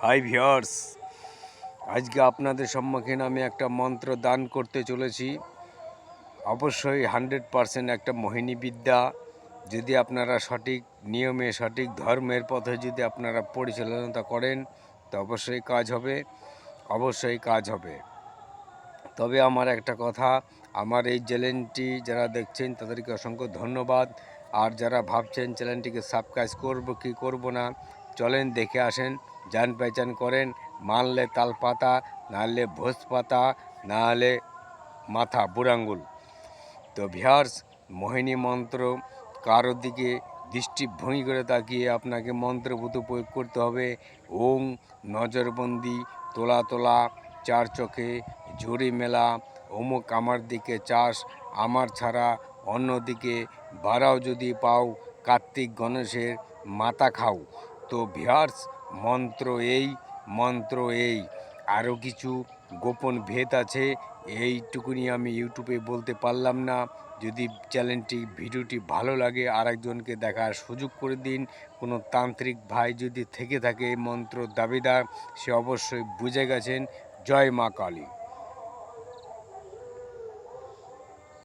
Hi viewers, আজকে আপনাদের সম্মুখীন আমি একটা মন্ত্র দান করতে চলেছি। অবশ্যই 100% একটা মোহিনী বিদ্যা। যদি আপনারা সঠিক নিয়মে সঠিক ধর্মের পথে যদি আপনারা পরিচালনা করেন তো অবশ্যই কাজ হবে, অবশ্যই কাজ হবে। তবে আমার একটা কথা, আমার এই চ্যানেলটি যারা দেখছেন তাদেরকে অসংখ্য ধন্যবাদ। আর যারা ভাবছেন চ্যানেলটিকে সাবস্ক্রাইব করব কি করব না, চলেন দেখে আসেন, জান পেহচান করেন। মানলে তাল পাতা, নাহলে ভোজ পাতা, নাহলে মাথা বুড়াঙ্গুল। তো ভিউয়ার্স, মোহিনী মন্ত্র কারো দিকে দৃষ্টি ভঙ্গি করে তাকিয়ে আপনাকে মন্ত্রভূত প্রয়োগ করতে হবে। ওং নজরবন্দি, তোলা তোলা, চার চোখে ঝুড়ি মেলা, অমুক আমার দিকে চাস, আমার ছাড়া অন্যদিকে বাড়াও যদি পাও, কার্তিক গণেশের মাথা খাও। তো ভিউয়ার্স, মন্ত্র এই, মন্ত্র এই। আরও কিছু গোপন ভেদ আছে, এইটুকুনি আমি ইউটিউবে বলতে পারলাম না। যদি ভিডিওটি ভালো লাগে আরেকজনকে দেখার সুযোগ করে দিন। কোনো তান্ত্রিক ভাই যদি থেকে থাকে এই মন্ত্র দাবিদার, সে অবশ্যই বুঝে গেছেন। জয় মা কালী।